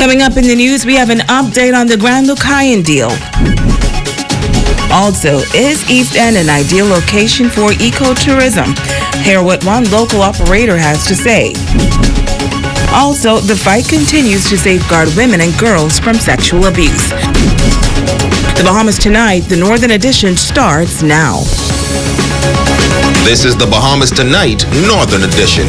Coming up in the news, we have an update on the Grand LUCAYAN deal. Also, is East End an ideal location for ecotourism? Hear what one local operator has to say. Also, the fight continues to safeguard women and girls from sexual abuse. The Bahamas Tonight, the Northern Edition, starts now. This is the Bahamas Tonight, Northern Edition.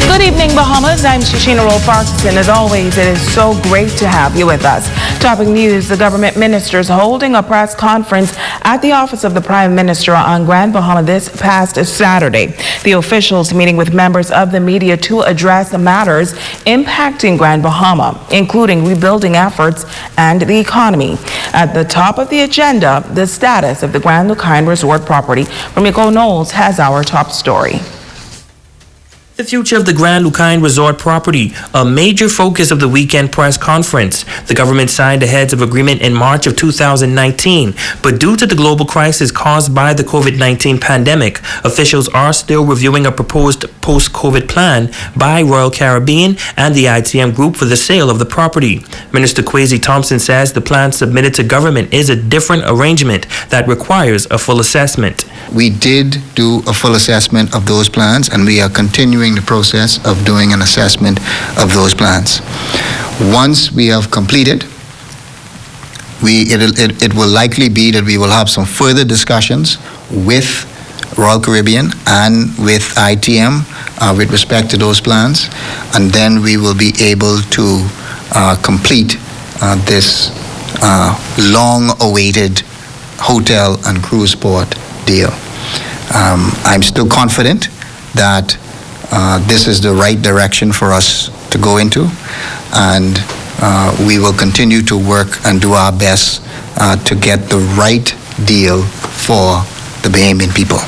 Good evening, Bahamas. I'm Shashina Roll-Parkinson. As always, it is so great to have you with us. Topping news, the government ministers holding a press conference at the office of the Prime Minister on Grand Bahama this past Saturday. The officials meeting with members of the media to address matters impacting Grand Bahama, including rebuilding efforts and the economy. At the top of the agenda, the status of the Grand LUCAYAN Resort property. Ramiko Knowles has our top story. The future of the Grand LUCAYAN Resort property, a major focus of the weekend press conference. The government signed a heads of agreement in March of 2019, but due to the global crisis caused by the COVID-19 pandemic, officials are still reviewing a proposed post-COVID plan by Royal Caribbean and the ITM Group for the sale of the property. Minister Kwesi Thompson says the plan submitted to government is a different arrangement that requires a full assessment. We did do a full assessment of those plans, and we are continuing the process of doing an assessment of those plans. Once we have completed, it will likely be that we will have some further discussions with Royal Caribbean and with ITM with respect to those plans, and then we will be able to complete this long-awaited hotel and cruise port deal. I'm still confident that this is the right direction for us to go into, and we will continue to work and do our best to get the right deal for the Bahamian people.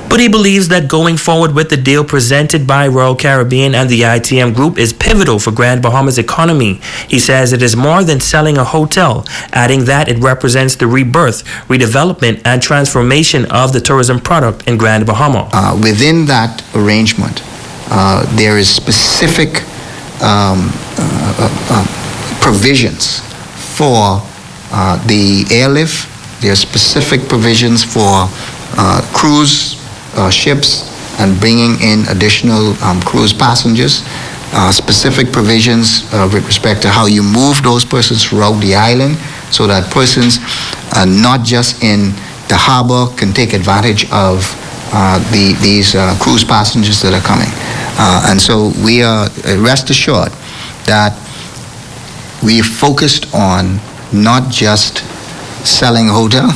But he believes that going forward with the deal presented by Royal Caribbean and the ITM Group is pivotal for Grand Bahama's economy. He says it is more than selling a hotel, adding that it represents the rebirth, redevelopment, and transformation of the tourism product in Grand Bahama. Within that arrangement, there is specific provisions for the airlift. There are specific provisions for cruise ships and bringing in additional cruise passengers, specific provisions with respect to how you move those persons throughout the island, so that persons not just in the harbor can take advantage of these cruise passengers that are coming. And so we are, rest assured that we are focused on not just selling a hotel,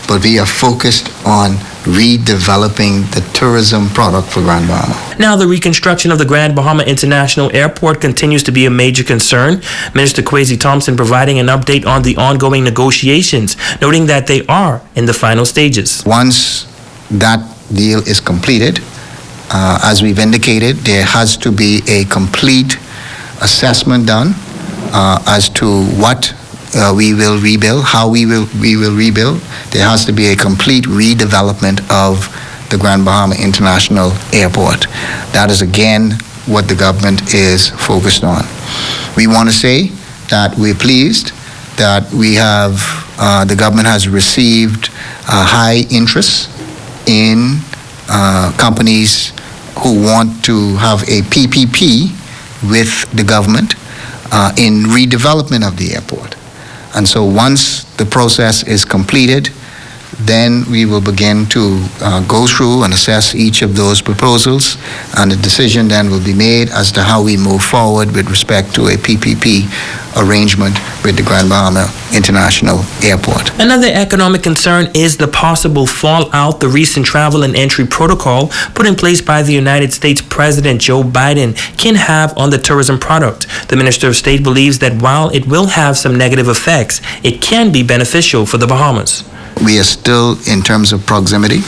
but we are focused on redeveloping the tourism product for Grand Bahama. Now, the reconstruction of the Grand Bahama International Airport continues to be a major concern. Minister Kwesi Thompson providing an update on the ongoing negotiations, noting that they are in the final stages. Once that deal is completed, as we've indicated, there has to be a complete assessment done as to what we will rebuild, how we will rebuild. There has to be a complete redevelopment of the Grand Bahama International Airport. That is again what the government is focused on. We want to say that we're pleased that we have, the government has received high interest in companies who want to have a PPP with the government in redevelopment of the airport. And so once the process is completed, then we will begin to go through and assess each of those proposals, and a decision then will be made as to how we move forward with respect to a PPP arrangement with the Grand Bahama International Airport. Another economic concern is the possible fallout the recent travel and entry protocol put in place by the United States President Joe Biden can have on the tourism product. The Minister of State believes that while it will have some negative effects, it can be beneficial for the Bahamas. We are still, in terms of proximity,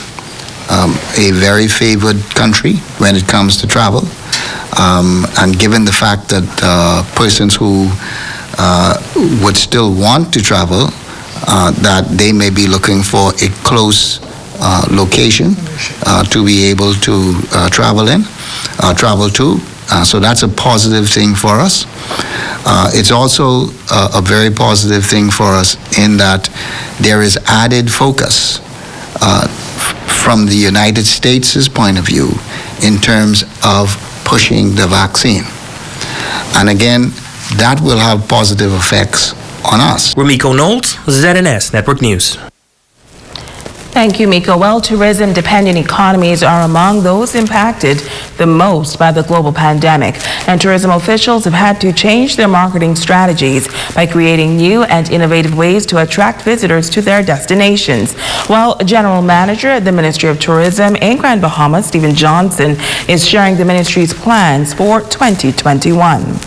a very favored country when it comes to travel. And given the fact that persons who would still want to travel, that they may be looking for a close location to be able to travel in. travel to. So that's a positive thing for us. It's also a very positive thing for us in that there is added focus from the United States' point of view in terms of pushing the vaccine. And again, that will have positive effects on us. Ramiko Knowles, ZNS Network News. Thank you, Miko. Well, tourism-dependent economies are among those impacted the most by the global pandemic, and tourism officials have had to change their marketing strategies by creating new and innovative ways to attract visitors to their destinations. Well, General Manager at the Ministry of Tourism in Grand Bahama, Stephen Johnson, is sharing the ministry's plans for 2021.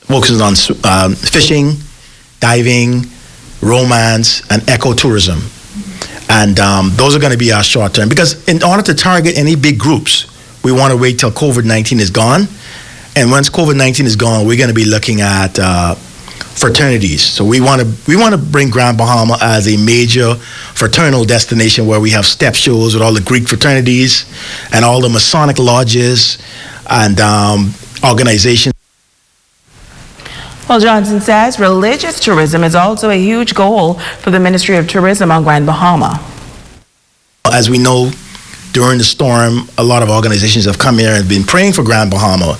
Focuses on fishing, diving, romance, and ecotourism. And those are going to be our short term, because in order to target any big groups, we want to wait till COVID-19 is gone. And once COVID-19 is gone, we're going to be looking at fraternities. So we want to bring Grand Bahama as a major fraternal destination where we have step shows with all the Greek fraternities and all the Masonic lodges and organizations. Well, Johnson says religious tourism is also a huge goal for the Ministry of Tourism on Grand Bahama. As we know, during the storm, a lot of organizations have come here and been praying for Grand Bahama.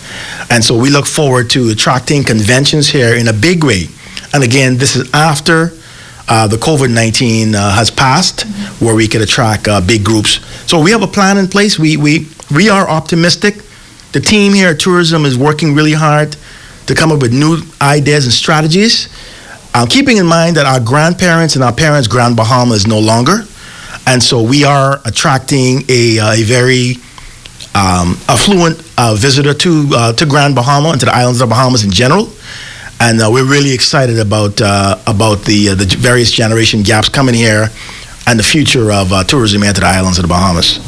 And so we look forward to attracting conventions here in a big way. And again, this is after the COVID-19 has passed, where we could attract big groups. So we have a plan in place. We are optimistic. The team here at Tourism is working really hard to come up with new ideas and strategies, keeping in mind that our grandparents and our parents' Grand Bahama is no longer. And so we are attracting a very affluent visitor to Grand Bahama and to the islands of the Bahamas in general. And we're really excited about the various generation gaps coming here and the future of tourism here to the islands of the Bahamas.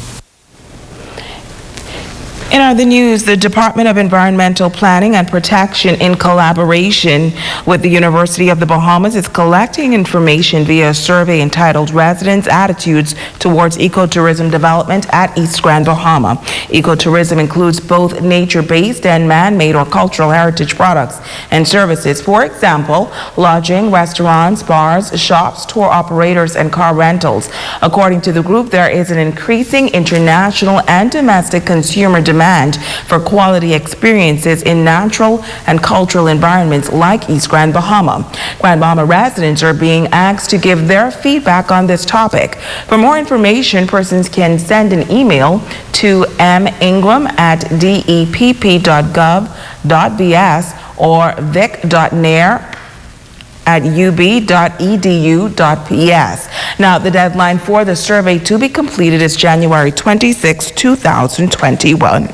In other news, the Department of Environmental Planning and Protection, in collaboration with the University of the Bahamas, is collecting information via a survey entitled Residents' Attitudes Towards Ecotourism Development at East Grand Bahama. Ecotourism includes both nature-based and man-made or cultural heritage products and services. For example, lodging, restaurants, bars, shops, tour operators, and car rentals. According to the group, there is an increasing international and domestic consumer demand for quality experiences in natural and cultural environments like East Grand Bahama. Grand Bahama residents are being asked to give their feedback on this topic. For more information, persons can send an email to mingram@debb.gov.bs or vic.nair@ub.edu.ps. Now, the deadline for the survey to be completed is January 26, 2021.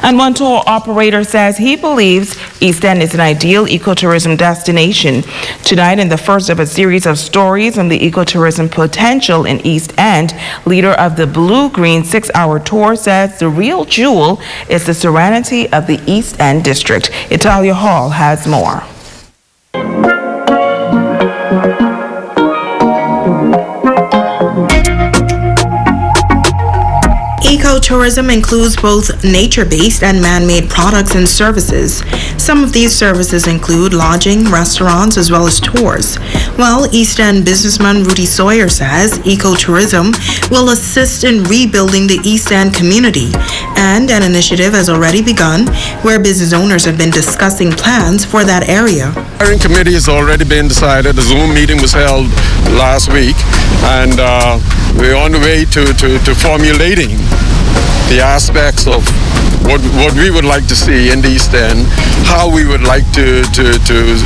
And one tour operator says he believes East End is an ideal ecotourism destination. Tonight, in the first of a series of stories on the ecotourism potential in East End, leader of the Blue Green 6-hour tour says the real jewel is the serenity of the East End district. Italia Hall has more. Ecotourism includes both nature-based and man-made products and services. Some of these services include lodging, restaurants, as well as tours. Well, East End businessman Rudy Sawyer says ecotourism will assist in rebuilding the East End community, and an initiative has already begun where business owners have been discussing plans for that area. The hiring committee has already been decided. The Zoom meeting was held last week, and we're on the way to formulating the aspects of what we would like to see in the East End, how we would like to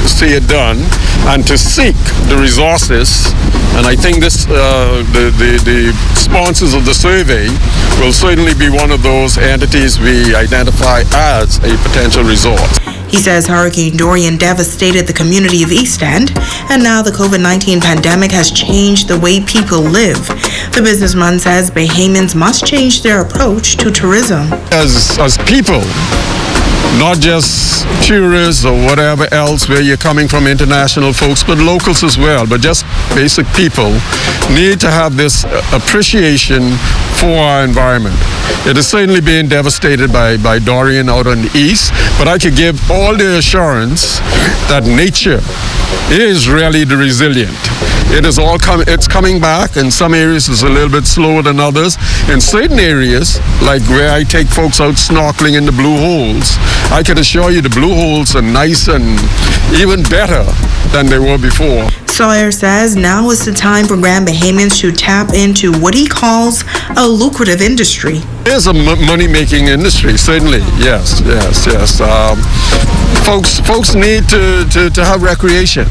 see it done, and to seek the resources. And I think this the sponsors of the survey will certainly be one of those entities we identify as a potential resort. He says Hurricane Dorian devastated the community of East End, and now the COVID-19 pandemic has changed the way people live. The businessman says Bahamans must change their approach to tourism. As people, not just tourists or whatever else where you're coming from, international folks, but locals as well, but just basic people need to have this appreciation for our environment. It is certainly being devastated by Dorian out on the east, but I could give all the assurance that nature is really the resilient. It is all it's coming back. In some areas it's a little bit slower than others. In certain areas, like where I take folks out snorkeling in the blue holes, I can assure you the blue holes are nice and even better than they were before. Sawyer says now is the time for Grand Bahamians to tap into what he calls a lucrative industry. It is a money-making industry, certainly. Yes. Folks need to have recreation.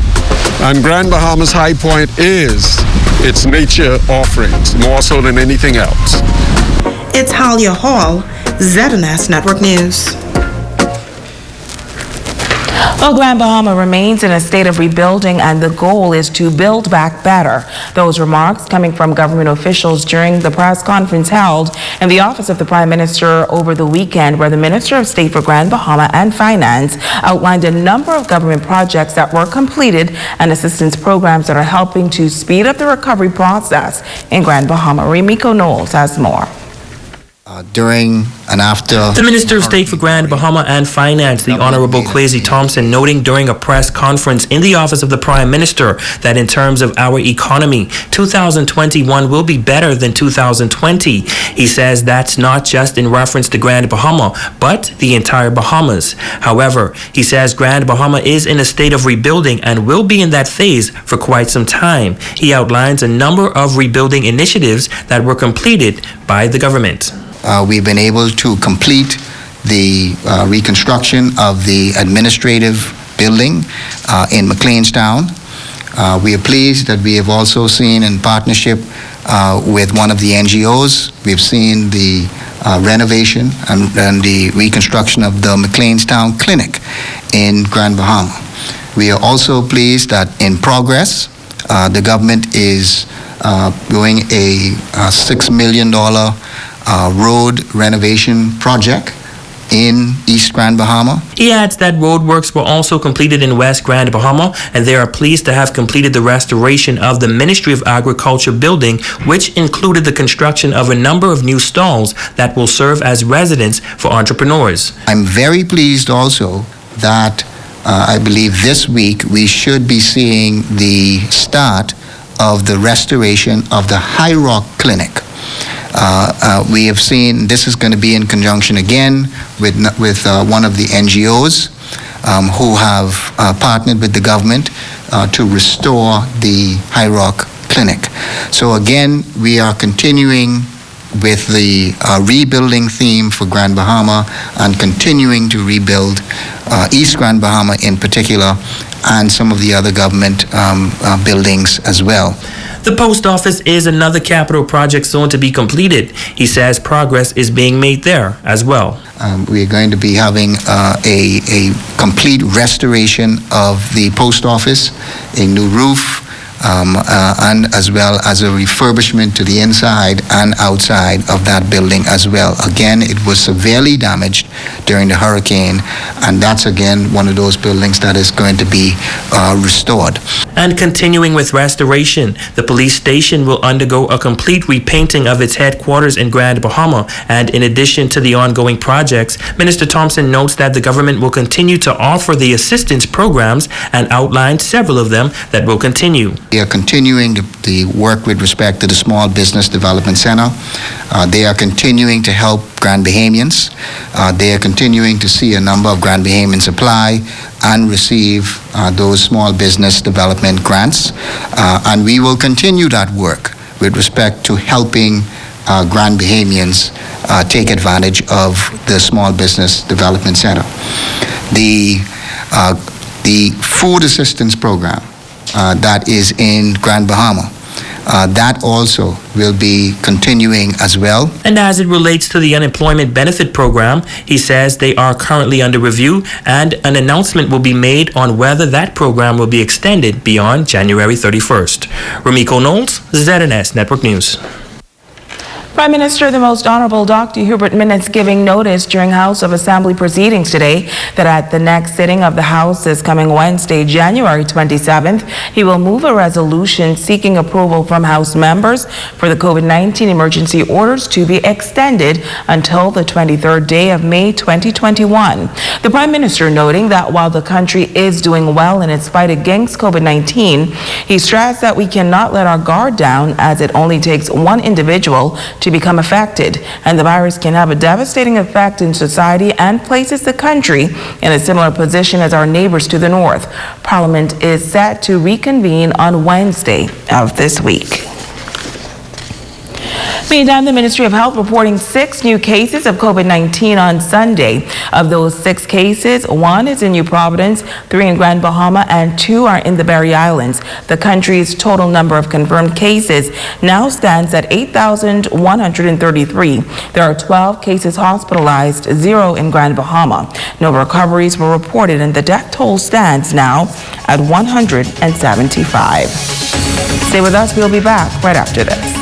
And Grand Bahamas High Point is its nature offerings, more so than anything else. It's Halia Hall, ZNS Network News. Well, Grand Bahama remains in a state of rebuilding, and the goal is to build back better. Those remarks coming from government officials during the press conference held in the office of the Prime Minister over the weekend, where the Minister of State for Grand Bahama and Finance outlined a number of government projects that were completed and assistance programs that are helping to speed up the recovery process in Grand Bahama. Remiko Knowles has more. During and after the Minister of State for Grand Bahama and Finance, the Honorable Kwesi Thompson, noting during a press conference in the office of the Prime Minister that in terms of our economy, 2021 will be better than 2020. He says that's not just in reference to Grand Bahama, but the entire Bahamas. However, he says Grand Bahama is in a state of rebuilding and will be in that phase for quite some time. He outlines a number of rebuilding initiatives that were completed by the government. We've been able to complete the reconstruction of the administrative building in McLeanstown. We are pleased that we have also seen, in partnership with one of the NGOs, we've seen the renovation and the reconstruction of the McLeanstown Clinic in Grand Bahama. We are also pleased that in progress, the government is doing a $6 million road renovation project in East Grand Bahama. He adds that roadworks were also completed in West Grand Bahama, and they are pleased to have completed the restoration of the Ministry of Agriculture building, which included the construction of a number of new stalls that will serve as residence for entrepreneurs. I'm very pleased also that I believe this week we should be seeing the start of the restoration of the High Rock Clinic. We have seen this is going to be in conjunction again with one of the NGOs who have partnered with the government to restore the High Rock Clinic. So again, we are continuing with the rebuilding theme for Grand Bahama and continuing to rebuild East Grand Bahama in particular, and some of the other government buildings as well. The post office is another capital project soon to be completed. He says progress is being made there as well. We are going to be having a complete restoration of the post office, a new roof, and as well as a refurbishment to the inside and outside of that building as well. Again, it was severely damaged during the hurricane, and that's again one of those buildings that is going to be restored. And continuing with restoration, the police station will undergo a complete repainting of its headquarters in Grand Bahama. And in addition to the ongoing projects, Minister Thompson notes that the government will continue to offer the assistance programs and outlined several of them that will continue. We are continuing the work with respect to the Small Business Development Center. They are continuing to help Grand Bahamians. They are continuing to see a number of Grand Bahamians apply and receive those small business development grants. And we will continue that work with respect to helping Grand Bahamians take advantage of the Small Business Development Center. The food assistance program that is in Grand Bahama, that also will be continuing as well. And as it relates to the unemployment benefit program, he says they are currently under review and an announcement will be made on whether that program will be extended beyond January 31st. Remiko Knowles, ZNS Network News. Prime Minister, the Most Honorable Dr. Hubert Minnis, giving notice during House of Assembly proceedings today that at the next sitting of the House this coming Wednesday, January 27th, he will move a resolution seeking approval from House members for the COVID-19 emergency orders to be extended until the 23rd day of May 2021. The Prime Minister noting that while the country is doing well in its fight against COVID-19, he stressed that we cannot let our guard down, as it only takes one individual to become affected, and the virus can have a devastating effect in society and places the country in a similar position as our neighbors to the north. Parliament is set to reconvene on Wednesday of this week. Meantime, the Ministry of Health reporting 6 new cases of COVID-19 on Sunday. Of those 6 cases, 1 is in New Providence, 3 in Grand Bahama, and 2 are in the Berry Islands. The country's total number of confirmed cases now stands at 8,133. There are 12 cases hospitalized, 0 in Grand Bahama. No recoveries were reported, and the death toll stands now at 175. Stay with us. We'll be back right after this.